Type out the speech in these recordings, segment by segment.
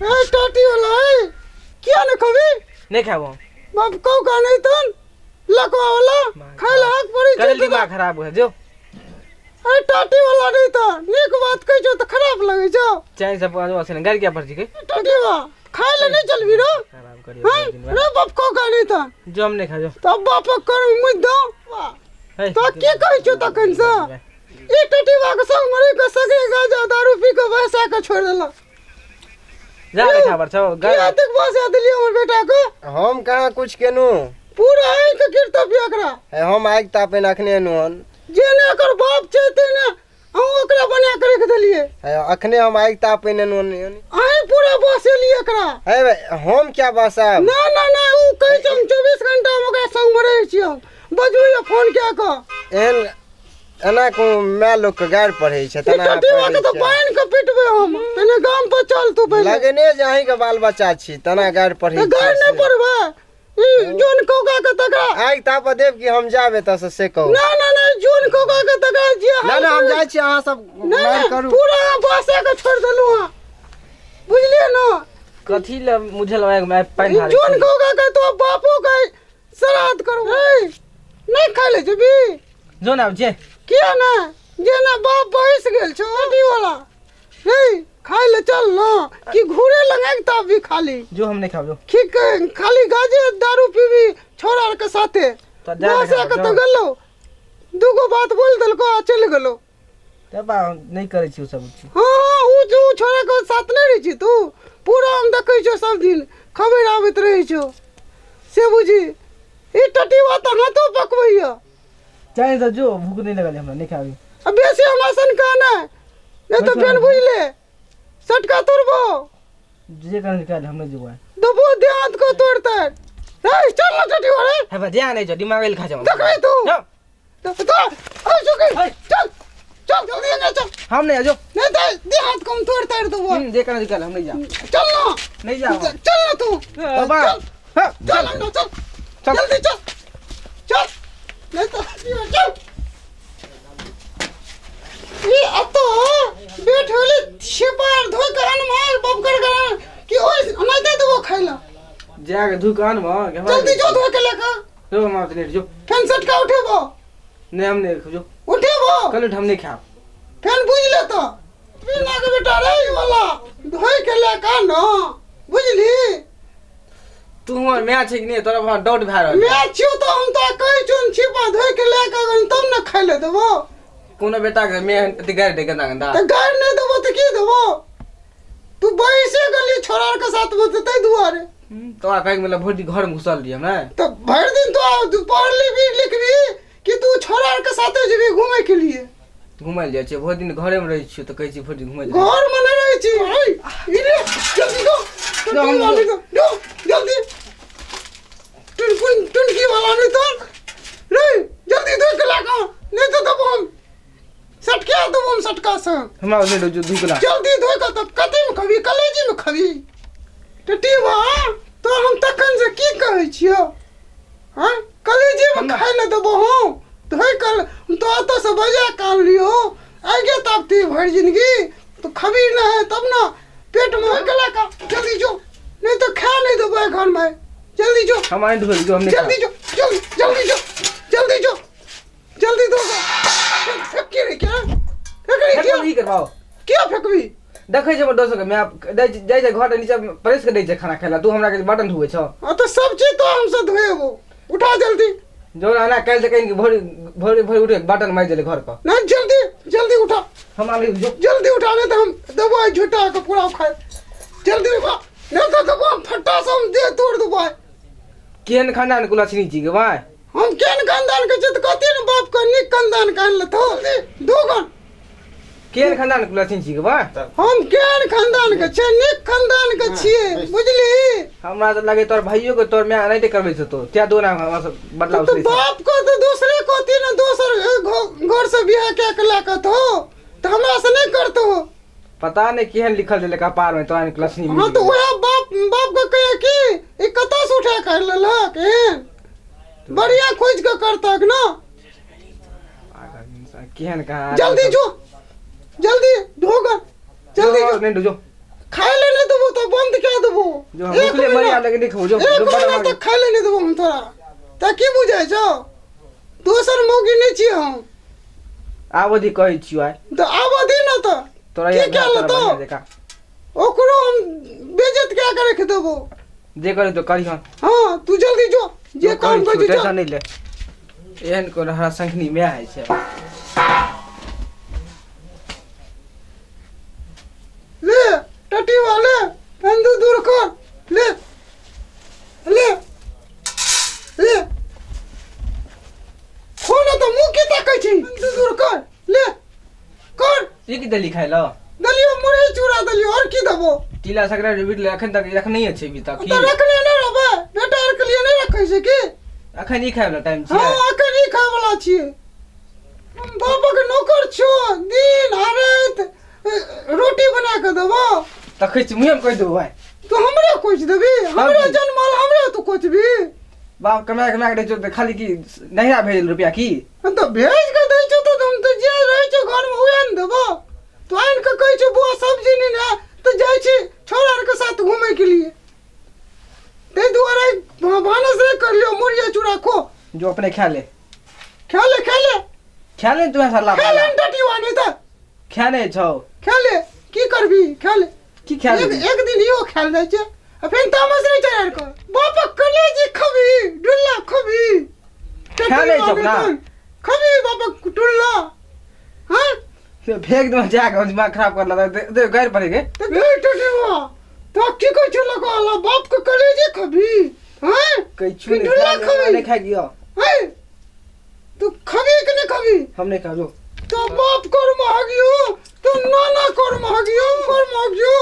ए टाटी वाला है क्या न खबी नहीं खाबो बाप को का नहीं तन लकवा वाला खाला हक पड़ी कल दिमाग खराब है जो ए टाटी वाला नहीं था नीक बात कह जो तो खराब लगे जो चाय सब वासे घर क्या पर्ची के टाटी वा खाला नहीं चल भी रो खराब करियो रे बाप को का नहीं था जो हमने खा जो तब बाप कर मुझ दो तो के कह जो तकन से ई टाटी वा के संग मरे के सगे गाजा दारू पी के वैसा के छोड़ देला जा रे खबर छो क्या तक बस याद लियो हमर बेटा को हम कहाँ कुछ केनु पूरा है के कीर्तव्य एकरा हम आग तापे नखने नुहन जेने कर बाप चेते ने हम ओकरा बना के रख देलिए अखने हम आग तापे ने नुहन आई पूरा बसेली एकरा हम क्या बसाब ना ना ना ऊ कह हम 24 घंटा हम ओकरा संग में रहै छी हम बजू फोन क्या को एन एना को मैं लोग के गाड़ पढ़े छ तना टटीवा के तो पानी के पिटबे हम तने गाम पर चल तू पहले लगने जाही के बाल बच्चा छी तना गाड़ पढ़े गाड़ नहीं पड़बे ई जोन कोगा के तका आग ताप देव कि हम जाबे त से कहू ना ना ना जोन कोगा के तका जे ना ना हम जाय छी अहाँ सब मार करू पूरा बसे के छोड़ देलु हां बुझलिए न कथी ल मुझे लगा मैं पानी ढारे जोन कोगा के तो बापू के श्राद्ध करू नहीं खा ले जबी जो ना जे किया ना जे ना बाप बैस गेल छो अटी वाला हे खाई ले चल ना कि घूरे लगे तब भी खाली जो हम नहीं खाब जो ठीक खाली गाजे दारू पीबी छोरा के साथे तो जा बस के तो गलो दुगो बात बोल दल को चल गलो तब नहीं करे छी सब हां ऊ जो छोरा के साथ नहीं रही छी तू पूरा हम देखै छो सब दिन खबर आवत रही छो से बुझी ई टटी बात हाथों पकबैया चाहे तो जो भूख नहीं लगल हमरा नहीं खाबी अब बेसी हमासन का ना नहीं तो फेन बुझ ले सटका तोड़बो जे कर निकाल हमने जो है दबो देहात को तोड़ता है चल ना टटी वाले है बा ध्यान नहीं जो दिमाग ले खा जाओ देखै तू तो आ चुके चल चल जल्दी आ चल हम नहीं जो नहीं तो देहात को तोड़ता है दबो जे कर निकाल हम नहीं जा चल ना नहीं जा चल ना तू बाबा चल ना चल जल्दी चल चल नहीं तो चल ये अब तो बेट होले छिपार धो के अनमार बब कर कि ओए नहीं दे दो खाइला जाके दुकान में जल्दी जो धो के लेकर जो हम तो नहीं जो फैन सेट का उठेबो नहीं हम नहीं जो उठेबो कल हम नहीं खा फैन बुझ ले तो बिना के बेटा रे वाला धो के लेकर ना बुझली तू हमर मैच है कि नहीं तोरा वहां डाउट भा रहल मैच छियो तो हम तो कहि चुन छिपा धो के लेकर तब न खाइले देबो कोनो बेटा के मैं अति गाड़ दे गंदा गंदा तो गाड़ नहीं देबो तो की देबो तू बैसे गली छोरा के साथ बतते दुआरे तो कहीं मतलब भोटी घर में घुसल दिए ना तो भर दिन तो पढ़ ली लिखबी कि तू छोरा के साथे जेबी घूमे के लिए घुमल जाय छै बहुत दिन घरे में रही छी तो कहै छी भोटी घुमल घर में नहीं रही छी इरे जल्दी दो जल्दी टुनकी वाला नहीं तो रे जल्दी दो के लागा नहीं तो दबो हम सटका दबो हम सटका से हमरा नहीं जो धुकला जल्दी धो के तब कथि में खबी कलेजी में खबी टटीवा तो हम तखन से की कहै छियो हां कलेजी में खाइ ले देबो हम धोइ कर तो तो से बजा काम लियो आगे तब ती भर जिंदगी तो खबी ना है तब ना पेट में गला का जल्दी जो नहीं तो खा नहीं देबो घर में जल्दी जो हम आए ढोल जो हमने जल्दी जो जल्दी जो जल्दी जो जल्दी दो फेंकी रे क्या फेंकबी करवाओ क्या फेंकबी देखै छै दोस्त के मैं जाय छै घर नीचे प्रेस के दै छै खाना खाइला तू हमरा के बटन धुए छ हां तो सब चीज तो हमसे धोएबो उठा जल्दी जो ना काल से कहीं कि भोर उठे बटन मार देले घर का ना जल्दी उठा हम आले जो जल्दी उठा ले तो हम दबाई झूठा के पूरा खाए जल्दी उठा नहीं तो दबा फट्टा से हम दे तोड़ दबाई केन खानदान कुला छिनी जी के भाई हम केन खानदान के चित कथि न बाप का निक खानदान कान ले तो दो गन केन खानदान कुला छिनी जी के भाई हम केन खानदान के छै निक खानदान के छिए बुझली हमरा तो लगे तोर भाइयों को तोर मैं नहीं करबै छ तो क्या दो ना हमरा सब बदलाव तो बाप को तो दूसरे को तीन दोसर घर से बियाह क्या के ला के तो हमरा से नहीं करतो पता नहीं केहन लिखल देले कपार में तोरा क्लास नहीं हां तो ओए बाप को कहे कि ई कता से उठा कर लेलक बढ़िया खोज के करता ना केहन कहा जल्दी जो जल्दी ढोगा जल्दी जो नहीं जो खाए ले नहीं तो वो तो बंद क्या देबो जो हम निकले मरिया लगे नहीं खाओ जो एक बड़ा महीना तक खाए ले नहीं देबो हम तोरा त की बुझाइ छौ दोसर मौगी नहीं छी हम आवधि कहै छियो आइ तो आबा दी ना तो तोरा की ये क्या लो तो देखा ओकरो हम बेइज्जत क्या करे के देबो जे करे तो करी हां तू जल्दी जो जे काम कर जो टेंशन नहीं ले एहन को हरा संखनी में आइ छै ले टटी वाले अंदू दूर कर ले ले ले खोना तो मुंह के ताकै छी अंदू दूर कर ले कर ई की दली खाइ ल दलियो मुरही चूड़ा दलियो और की देबो टीला सकरा बिट ले अखन तक रखनै छै अभी तक तो रखने नहीं रहबे बेटा आर के लिए नहीं रखै छै की अखन ई खाइ वाला टाइम छै हां अखन ई खाय वाला छियै हम बाबा के नौकर छो दिन रात रोटी बना के देबो तखै छी मुंह में कहि देबो भाई तो हमरे कुछ देबी हमरे जन्मल हमरे तू कुछ भी बाप कमाय कमाय के दै छौ खाली की नहिरा भेजल रुपया की तो भेज के दै छौ तो हम तो जे रहै छौ घर में उहे न देबो तो आइन के कहै छौ बुआ सब्जी नहीं ना तो जाय छी छोरा के साथ घूमे के लिए ते दुआरे भानस रे कर लियो मुरिया चूड़ा खो जो अपने खा ले खा ले तू ऐसा ला खा ले टटी वानी तो खाने छौ खा ले की करबी खा ले की खा ले एक दिन इहो खाल जाय छै आ फेर तामस नहीं चढ़ कर बापा कलेजी खबी डुल्ला खबी खा ले छौ ना खबी बापा डुल्ला हां फेंक दो जाके दिमाग खराब कर ला दे गैर पड़ेगे तो गई टटीवा तो की कह छ लगा बाप के कलेजी खबी हां कई छु नहीं खा गयो हां तू खबी कि नहीं खबी हम नहीं खा लो तो बाप कर मागियो तो नाना कर मागियो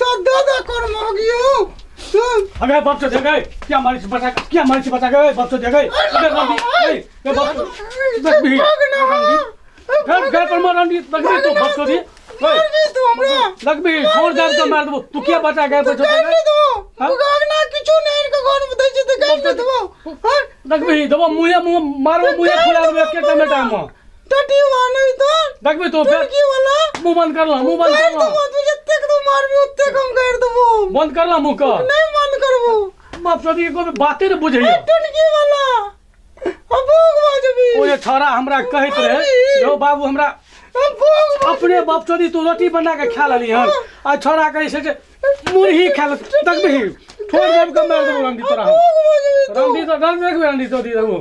तो दादा कर मागियो तो अबे बाप तो जगह क्या मारी से बचा गए बाप तो जगह अबे रंडी ए बाप देख भी घर पर मार रंडी लग भी तो बाप तो दी मारबी तू हमरा लग भी छोड़ दे तो मार दो तू क्या बचा गए बच्चों गाली दो गागना किछु नहीं इनका घर में दै छै त गाली दो हां लग भी दबो मुंह मारो मुंह फुला दो के टमाटर में टटी वानी तो लग भी तो की वाला मुंह बंद कर ला मुंह बंद कर ला तू जत्ते तू मारबी ओत्ते कम कर देबो बंद कर ला मुंह का नहीं बंद करबो बाप तो दी को बातें न बुझैयो टटकी वाला अब भोग बाजबी ओ ये छोरा हमरा कहत रहे यो बाबू हमरा अब भोग अपने बाप चोदी तू रोटी बना के खा लली हन आ छोरा कहि से मुरही खा ल तक भी छोड़ देब के मार देबो रंडी तोरा रंडी तो डर देख रंडी तो दी देबो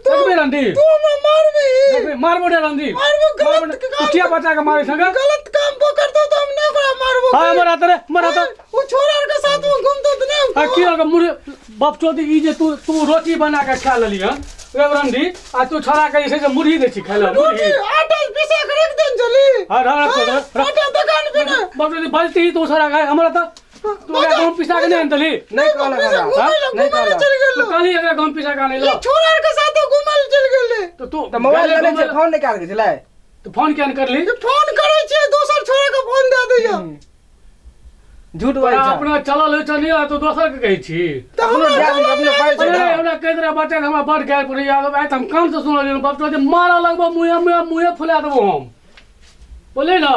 तक भी रंडी तू हमरा मारबी मारबो दे रंडी मारबो गलत तू क्या बचा के मारे संग गलत काम पकड़ दो तो हम नहीं ओकरा मारबो हां मरा तो वो छोरा के साथ में घूमतो तो नहीं आ की लगा मुरे बाप चोदी ई जे तू रोटी बना के खा लली हन रंडी आ तू छोरा के से मुरही दे छी खाइला मुरही आटा पिसा के रख देन चली हां रख आटा दुकान पे ना बाप चोदी बलती ही तू छोरा का हमरा तो तू का गम पिसा के नहीं अंतली नहीं कहला नहीं कहला चल गेल काली एकरा गम पिसा का नहीं लो छोरा के साथ घुमल चल गेले तो तू तो मोबाइल ले से फोन निकाल के चला तो फोन क्या कर ली फोन करे छे दोसर छोरा के फोन दे दैया झूठ बोलै छै अपना चलल है चलिया तो दोसर के कहै छी अपने जान अपने पाइ छै अरे हमरा कह दे बच्चा हमरा बड़ गाय पड़ी आ आइ हम कान से सुनल बाप तो मारा लगबो मुंह फुला देबो हम बोले ना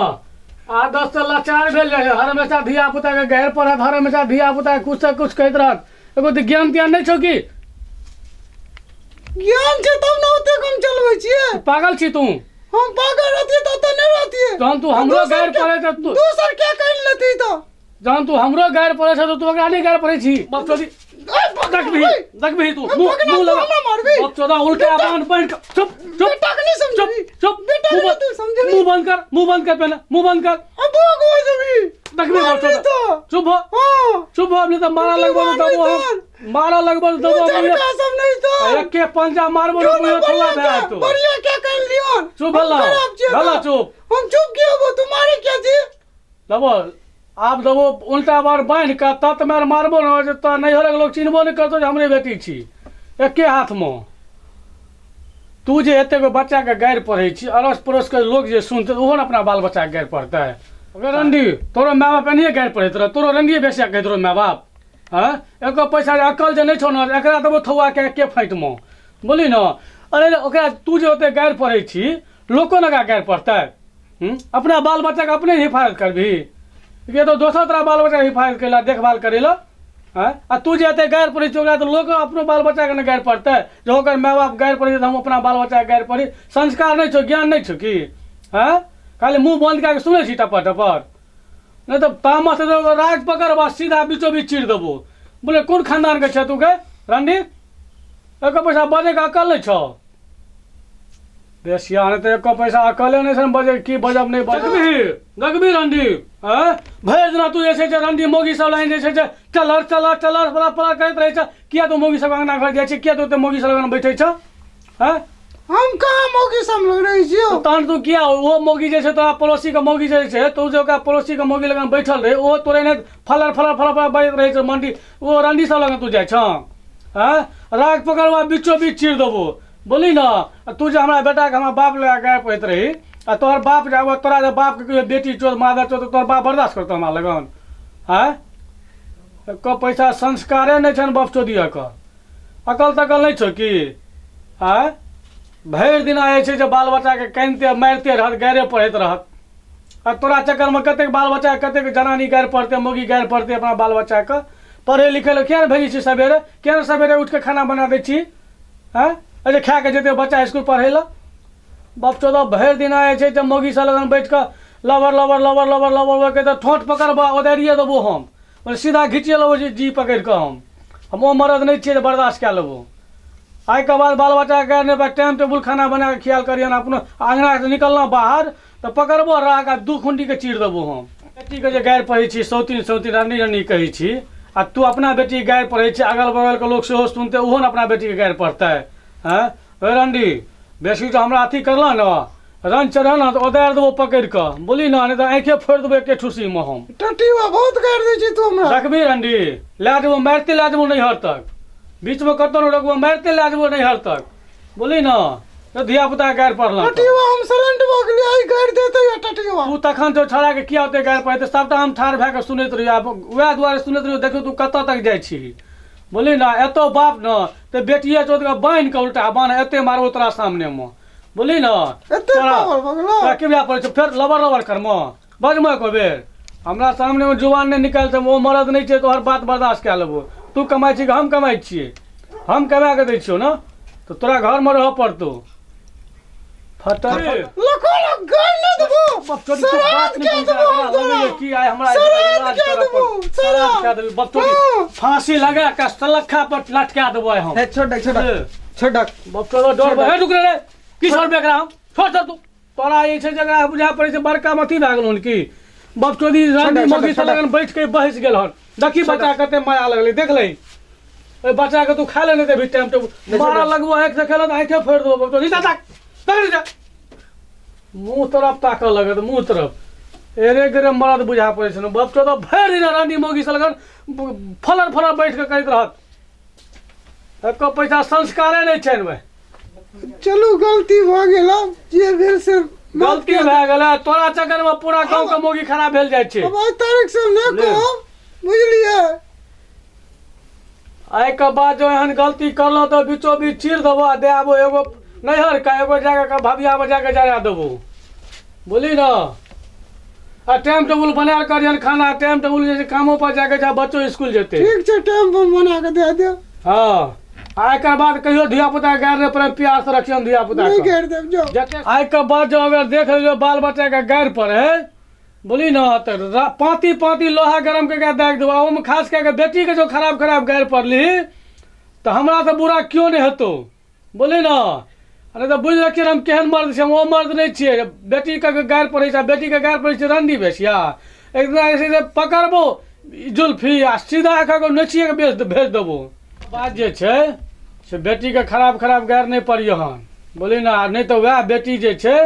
आ 10 से लाचार भेल जाय हर हमेशा धिया पुता के गैर पर हर हमेशा धिया पुता कुछ से कुछ कहत रहत एगो तो ज्ञान त्यान नहीं छौ की ज्ञान छै तब न ओते कम चलबै छियै पागल छी तू हम पागल रहती तो नहीं रहती जहन तू हमरो गैर पड़े त तू दूसर क्या कर लेती तो जहन तू हमरो गैर पड़े छ तो ओकरा नहीं गैर पड़े छी बाप चोदी देख भी तू मुंह लगा बाप चोदा उल्टा बांध बांध चुप चुप टकनी समझी चुप बेटा तू समझ मुंह बंद कर पहले मुंह बंद कर अब भोग हो जबी देख भी बाप चोदा चुप हो हां चुप हो अपने तो मारा लगबो दबो मारा लगबो दबो का सब नहीं तो एक के पंजा मारबो मुंह खुला भे तो बढ़िया क्या कर लियो चुप भला चुप हम चुप किए वो तुम्हारे क्या जी दबो आप दबो उल्टा बार बांध के तत मार मारबो न त नहीं हो लोग चिन्हबो नहीं करतो जे हमरे बेटी छी एके हाथ में तू जे एते गो बच्चा के गायर पढ़े छी अड़ोस पड़ोस के लोग जे सुनते ओहो न अपना बाल बच्चा के गायर पढ़ता है अगर रंडी तोरो माँ बाप नहीं गायर पढ़े रह तोरो रंडी बेसिया कहत रहो माँ बाप हाँ एको पैसा अकल जे नहीं छो न एकरा देबो थौआ के फाइट में बोली न अरे ओकरा तू जे ओते गायर पढ़े छी लोको न गायर पढ़ता है अपना बाल बच्चा के अपने हिफाजत करबी ये तो दोसर तरह बाल बच्चा हिफाजत करेला देखभाल करेला हैं आ तू जे एते गायर पड़ी चोकरा तो लोग अपनो बाल बच्चा के न गायर पड़ते जो ओकर माय बाप गायर पड़ी तो हम अपना बाल बच्चा के गायर पड़ी संस्कार नहीं छो ज्ञान नहीं छो की हैं खाली मुंह बंद करके सुने छी टपर टपर नहीं तो तामस से तो राज पकड़ बा सीधा बीचों बीच चीर देबो बोले कौन खानदान के छ तू के रंडी एक पैसा बजे का अकल नहीं छो बेसिया ने तो एक पैसा अकले नहीं सन बजे की बजब नहीं बजबी गगबी रंडी हैं भैर दिना तू जैसे रंडी मोगी सब लाइन जैसे चलर चलर चलर पला पला करत रहे छ किया तो मोगी सब अंगना घर जाय छ किया तो मोगी सब अंगना बैठे छ हैं हम कहाँ मोगी सब लग रही छियो तान तू किया वो मोगी जैसे तो पड़ोसी का मोगी जैसे तो जो का पड़ोसी का मोगी लगन बैठल रहे वो तोरे ने फलर फलर फलर फलर बैठ रहे छ मंडी वो रंडी सब लगन तू जाय छ हैं राग पकड़वा बीचों बीच चीर देबो बोली ना तू जे हमरा बेटा के हमरा बाप लगा गाय पैत रही आ तोहर बाप जाब तोरा जे बाप के बेटी चोर मादर चोर तोहर बाप बर्दाश्त करतो हमरा लगन हैं को पैसा संस्कारे नहीं छन बाप चोदिया का अकल तकल नहीं छो की हैं भरि दिन आए छे जे बाल बच्चा के कानते मारते रहत गायरे पढ़ैत रहत आ तोरा चक्कर में कतेक बाल बच्चा कतेक जनानी गायर पढ़ते मोगी गायर पढ़ते अपना बाल बच्चा के पढ़े लिखे ले क्या भेजी छी सवेरे क्या सवेरे उठ के खाना बना दै छी हैं अरे खा के जेते बच्चा स्कूल पढ़े ला बाप चौदह भरि दिन आए छे जब मोगी सा लगन बैठ के lover lover lover lover lover के तो ठोंठ पकड़बा ओदारिए देबो हम बोले सीधा घिचिए लेबो जी पकड़ के हम वो मरद नहीं छिए बर्दाश्त क्या लेबो आई के बाद बाल बच्चा के टाइम टेबुल खाना बना के खियाल करियन अपनो आंगना से निकलना बाहर तो पकड़बो राग आ दू खुंडी के चीर देबो हम बेटी के जे गायर पढ़े छी सौतीन सौतीन रानी रानी कही छी आ तू अपना बेटी गायर पढ़े छी अगल बगल के लोग सेहो सुनते ओहो न अपना बेटी के गायर पढ़ता है हैं रंडी बेसी तो हमरा अथी करला ना रंग चढ़ा ना तो उतार देबो पकड़ के बोली ना नहीं तो आंखें फोड़ देबो एके ठुसी में हम टटीवा बहुत कर दै छी तू हमरा रखबी रंडी ला देबो मारते ला देबो नहीं हर तक बीच में कतो न रखबो मारते ला देबो नहीं हर तक बोली ना तो धिया पुता गायर पढ़ला टटीवा हम सलेंट भ गेली आई गायर देते या टटीवा तू तखन तो छड़ा के किया होते गायर पढ़ते सबटा हम ठाड़ भए के सुनैत रहियो आब वएह दुआरे सुनैत रहियो देखियो तू कत तक जाइ छी बोली ना एतो बाप न तो बेटिया चोद के बांध के उल्टा बांध एते मारो तोरा सामने में बोली ना एते पावर भगला तोरा के बिया पड़े फिर लबर लबर कर म बजमा को बेर हमरा सामने में जुबान ने निकाल से वो मरद नहीं छे तो हर बात बर्दाश्त कर लेबो तू कमाई छी हम कमाई छिए हम कमा के दै छियो ना तो तोरा घर में रह पड़तो फटरे लको लग गाय न देबो बच्चों की बात नहीं पूछा की आए हमरा इलाज करब शराब क्या देबो बच्चों की फांसी लगा के सलखा पर लटका देबो हम ए छोड़ छोड़ बच्चों तो डर है रुक रे की छोड़ बेकरा हम छोड़ तू तोरा ये छै जगह बुझा पड़े छै बड़का मथी भए गेल की बच्चों दी रानी मोगी से लगन बैठ के बहस गेल हन देखी बच्चा कते माया लगले देख ले ओए बच्चा के तू खा ले नहीं देबी टाइम टेबल मारा लगबो एक से खेलत आंखें फोड़ देबो बच्चों नीचा तक तक जा मुंह तरफ ताक लगत मुंह तरफ एरे गरे मरद बुझा पड़े छै बच्चों तो भरि दिन रानी मोगी से लगन फलर फलर बैठ के करैत रहत एको पैसा संस्कारे नहीं छै भाई चलू गलती भ गेल जे भेल से गलती भए गेल तोरा चक्कर में पूरा गांव के मोगी खराब भेल जाइ छै अब आई तारीख से न कहो बुझलिए आई के बाद जो एहन गलती करलो तो बीचो बीच चीर देबो दे आबो एगो नैहर का एगो जगह का भबिया बजा के जरा देबो बोली ना आ टाइम टेबुल बना करियन खाना टाइम टेबुल जैसे कामों पर जाके जा बच्चों स्कूल जेते ठीक छै टाइम पर बना के दे दे हाँ आई के बाद कहियो धिया पुता गायर रे पर प्यार से रखियन धिया पुता नहीं के कर देब जाओ आई के बाद जो अगर देख लियो बाल बच्चा के गायर पर है बोली ना तो पाती पाती लोहा गरम करके देख दो ओमे खास करके बेटी के जो खराब खराब गायर पड़ली तो हमरा तो बुरा क्यों नहीं हेतो बोली ना अरे तो बुझ रखिए हम केहन मर्द छे वो मर्द नहीं छिए बेटी के गायर पड़े छै बेटी के गायर पड़े छै रंडी बेसिया एकदम ऐसे पकड़बो जुल्फी आ सीधा आखा को नचिए के भेज देबो बात जे छै से बेटी के खराब खराब गायर नहीं पड़ियो हन बोली ना नहीं तो वह बेटी जे छै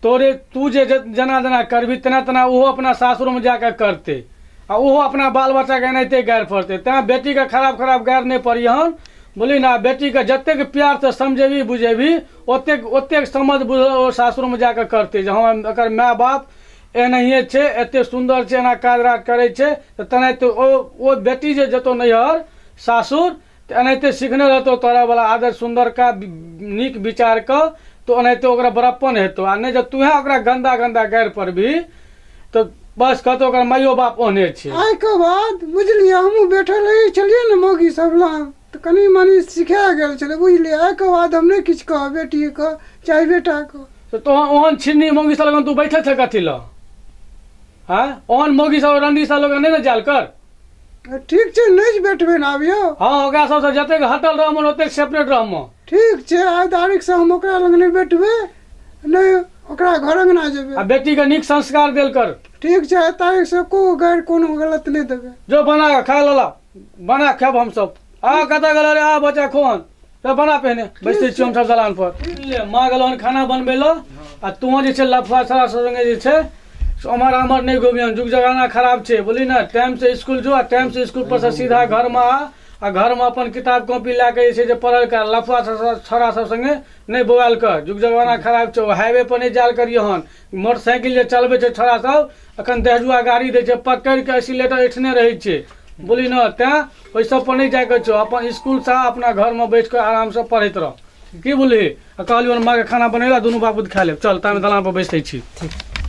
तोरे तू जे जना जना करबी तना तना ओहो अपना सासुर में जाकर करते आ ओहो अपना बाल बच्चा के एनाहिते गायर पड़ते तें बेटी के खराब खराब गायर नहीं पड़ी हन बोली ना बेटी के जतेक प्यार से समझेबी बुझेबी ओतेक ओतेक समझ बुझ ओ सासुर में जाकर करते जे हम एकर माय बाप एनाहिए छै एते सुंदर छै एना काज राज करे छै त तेनाहिते ओ बेटी जे जतो नैहर सासुर त एनाहिते सीखने रहतो तोरा वाला आदर सुंदर का नीक विचार का तो एनाहिते ओकरा बड़प्पन हेतौ आ नहीं जब तुहे ओकरा गंदा गंदा गायर पड़बी तो बस कतो कर माइयो बाप ओहने छै आइ के बाद बुझलिए हमहूँ बैठल रही छलिए ने मौगी सब लग तो कनी मनी सिखा गेल छलै बुझलिए। आइ के बाद हम नहीं किछ कह बेटी के चाहे बेटा के। तो तोहन ओहन छिन्नी मौगी सब लगन तू बैठे छै कथी ल? हाँ ओहन मौगी सब रंडी सब लगन नहीं ने जाल कर। ठीक छै नहीं बैठबे ना आबियो। हाँ ओकरा सबसे जतेक हटल रहम ओतेक सेपरेट रहम। ठीक छै आइ तारीख से हम ओकरा लग नहीं बैठबे नहीं ओकरा घर अंगना जेबे। आ बेटी के नीक संस्कार देल कर। ठीक छै आइ तारीख से को गैर कोनो गलत नहीं देबे। जो बना के खा लला बना खाब हम सब। आ कतऽ गेल रे आ बच्चा खोन तो बना पहने बैठे छी हम सब दलान पर। ले माँ गेलन खाना बनबे लो आ तू जे छै लफा छड़ा संगे जे छै अमर अमर नहीं घूमियन जुग जमाना खराब छै बोली ना। टाइम से स्कूल जो आ टाइम से स्कूल पर से सीधा घर में आ घर में अपन किताब कॉपी ला के जे पढ़ल कर लफा छड़ा सब संगे नहीं बोआल कर। जुग जमाना खराब छो हाईवे पर नहीं जाल करियो हन। मोटरसाइकिल जे चलबे छै छड़ा सब अखन दहजुआ गाड़ी दे छै पकड़ के एक्सीलेटर एठने रहे छै बोली ना। तें ओहि सब पर नहीं जाके छो अपन स्कूल से अपना घर में बैठ के आराम से पढ़ैत रह की बोली। कहलियो माँ के खाना बनेला दुनू बाबू खा ले चल तामे दलान पर बैठे छी।